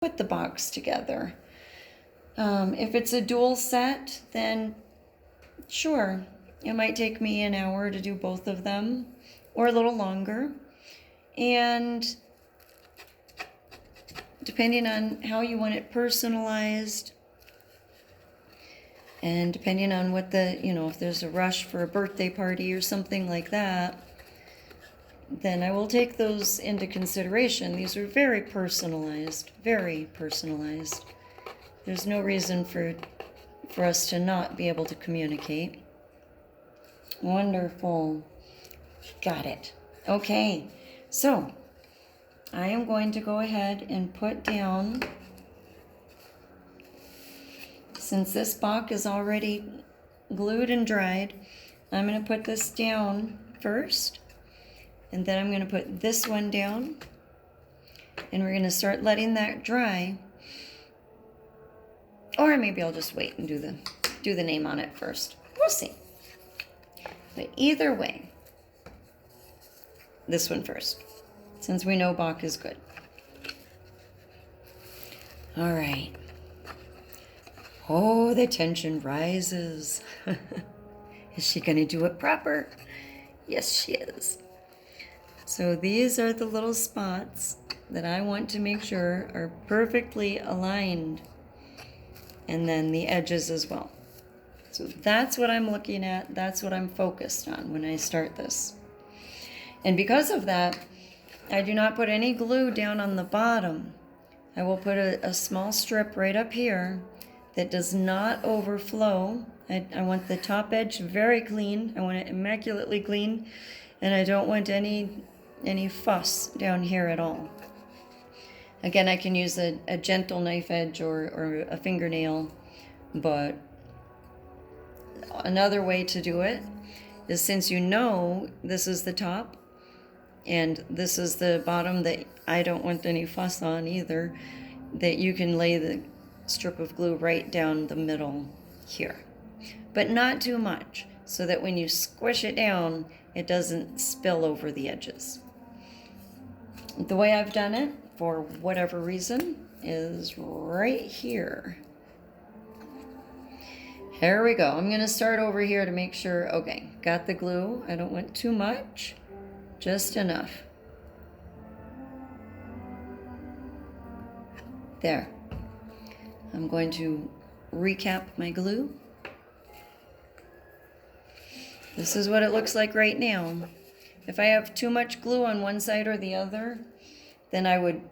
put the box together. If it's a dual set, then sure, it might take me an hour to do both of them, or a little longer. And depending on how you want it personalized, and depending on what if there's a rush for a birthday party or something like that, then I will take those into consideration. These are very personalized, very personalized. There's no reason for us to not be able to communicate. Wonderful. Got it. Okay, so I am going to go ahead and put down, since this box is already glued and dried, I'm going to put this down first, and then I'm going to put this one down, and we're going to start letting that dry. Or maybe I'll just wait and do the name on it first. We'll see. But either way, this one first, since we know Bach is good. All right. Oh, the tension rises. Is she going to do it proper? Yes, she is. So these are the little spots that I want to make sure are perfectly aligned. And then the edges as well. So that's what I'm looking at. That's what I'm focused on when I start this. And because of that, I do not put any glue down on the bottom. I will put a small strip right up here that does not overflow. I want the top edge very clean. I want it immaculately clean. And I don't want any fuss down here at all. Again, I can use a gentle knife edge or a fingernail, but another way to do it is, since you know this is the top and this is the bottom that I don't want any fuss on either, that you can lay the strip of glue right down the middle here. But not too much, so that when you squish it down, it doesn't spill over the edges. The way I've done it, for whatever reason, is right here. Here we go. I'm going to start over here to make sure. Okay, got the glue. I don't want too much, just enough. There. I'm going to recap my glue. This is what it looks like right now. If I have too much glue on one side or the other, then I would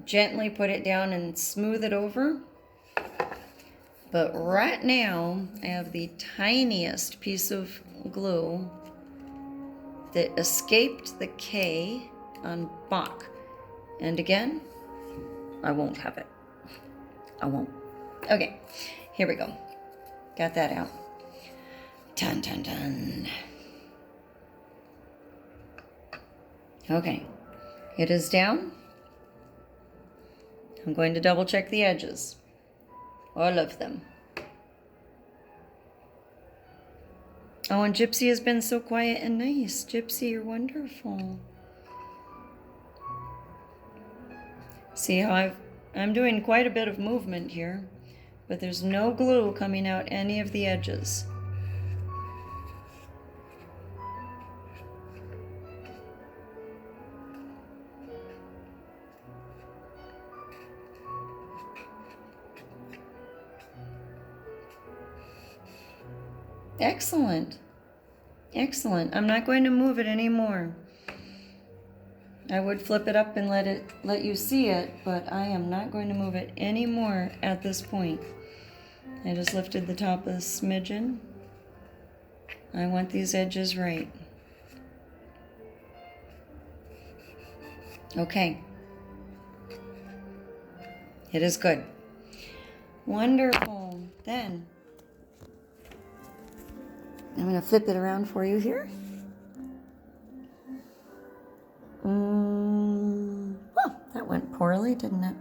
gently put it down and smooth it over. But right now, I have the tiniest piece of glue that escaped the K on Bach. And again, I won't have it. I won't. Okay, here we go. Got that out. Dun, dun, dun. Okay, it is down. I'm going to double check the edges. All of them. Oh, and Gypsy has been so quiet and nice. Gypsy, you're wonderful. See how I'm doing quite a bit of movement here, but there's no glue coming out any of the edges. Excellent. Excellent. I'm not going to move it anymore. I would flip it up and let you see it, but I am not going to move it anymore at this point. I just lifted the top a smidgen. I want these edges right. Okay. It is good. Wonderful. Then I'm going to flip it around for you here. Oh, that went poorly, didn't it?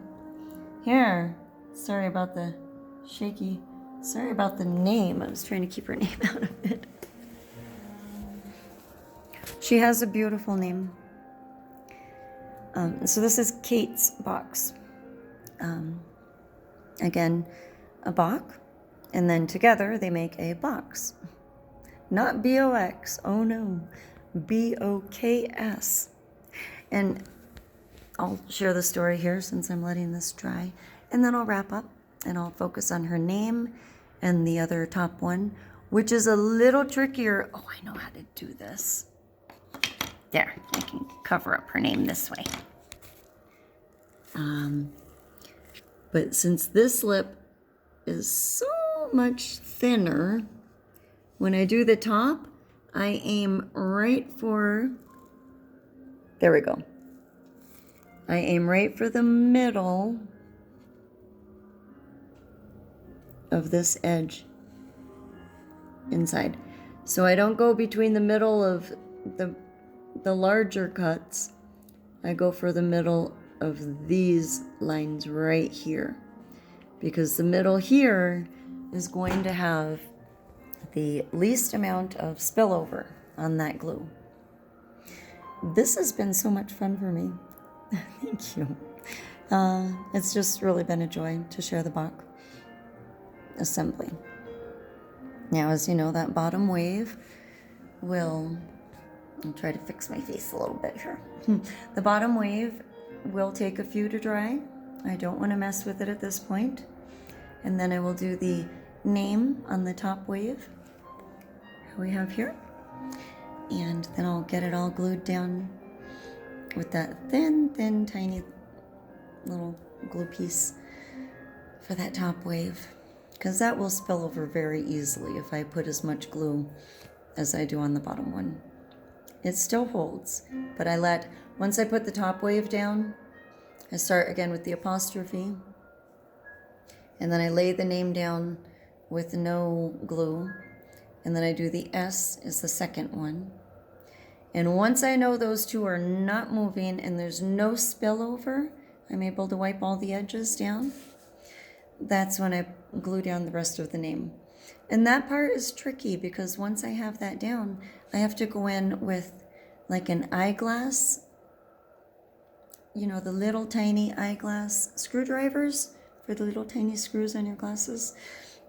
Here. Sorry about the shaky. Sorry about the name. I was trying to keep her name out of it. She has a beautiful name. So this is Kate's box. again, a Bach, and then together they make a box. Not B-O-X, oh no, B-O-K-S. And I'll share the story here since I'm letting this dry, and then I'll wrap up and I'll focus on her name and the other top one, which is a little trickier. Oh, I know how to do this. There, I can cover up her name this way. But since this lip is so much thinner, when I do the top, I aim right for, there we go. I aim right for the middle of this edge inside. So I don't go between the middle of the larger cuts. I go for the middle of these lines right here, because the middle here is going to have the least amount of spillover on that glue. This has been so much fun for me. Thank you. It's just really been a joy to share the Bach assembly. Now, as you know, that bottom wave will, I'll try to fix my face a little bit here. The bottom wave will take a few to dry. I don't want to mess with it at this point. And then I will do the name on the top wave we have here. And then I'll get it all glued down with that thin, tiny little glue piece for that top wave, because that will spill over very easily if I put as much glue as I do on the bottom one. It still holds, but once I put the top wave down, I start again with the apostrophe, and then I lay the name down with no glue, and then I do the S is the second one. And once I know those two are not moving and there's no spillover, I'm able to wipe all the edges down. That's when I glue down the rest of the name. And that part is tricky, because once I have that down, I have to go in with like an eyeglass, you know, the little tiny eyeglass screwdrivers for the little tiny screws on your glasses.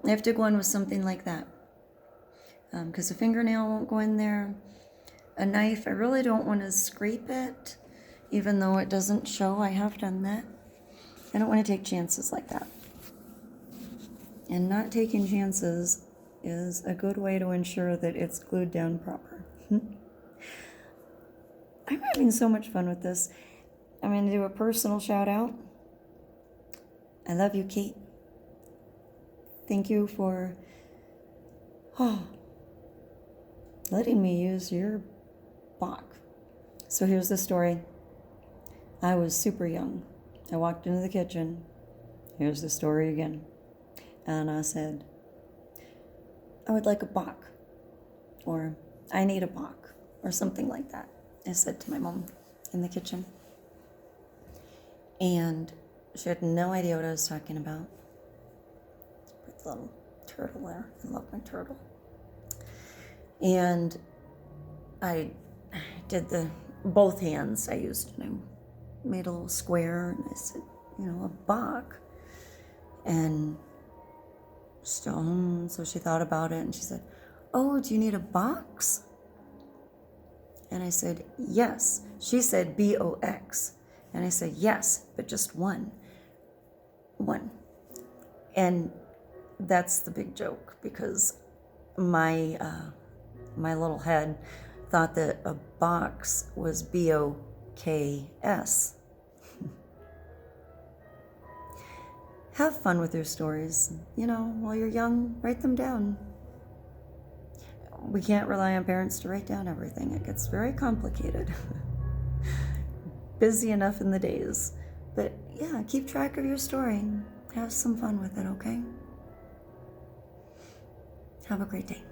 I have to go in with something like that, because a fingernail won't go in there. A knife, I really don't want to scrape it, even though it doesn't show. I have done that. I don't want to take chances like that. And not taking chances is a good way to ensure that it's glued down proper. I'm having so much fun with this. I'm going to do a personal shout out. I love you, Kate. Thank you for letting me use your Bach. So here's the story. I was super young. I walked into the kitchen. Here's the story again. And I said, I would like a Bach, or I need a Bach, or something like that. I said to my mom in the kitchen. And she had no idea what I was talking about. Put the little turtle there. I love my turtle. And I did both hands I used, and I made a little square, and I said, you know, a Bach. And so she thought about it, and she said, oh, do you need a box? And I said, yes. She said B-O-X. And I said, yes, but just one. And that's the big joke, because my little head thought that a box was B-O-K-S. Have fun with your stories. You know, while you're young, write them down. We can't rely on parents to write down everything. It gets very complicated. Busy enough in the days. But yeah, keep track of your story. Have some fun with it, okay? Have a great day.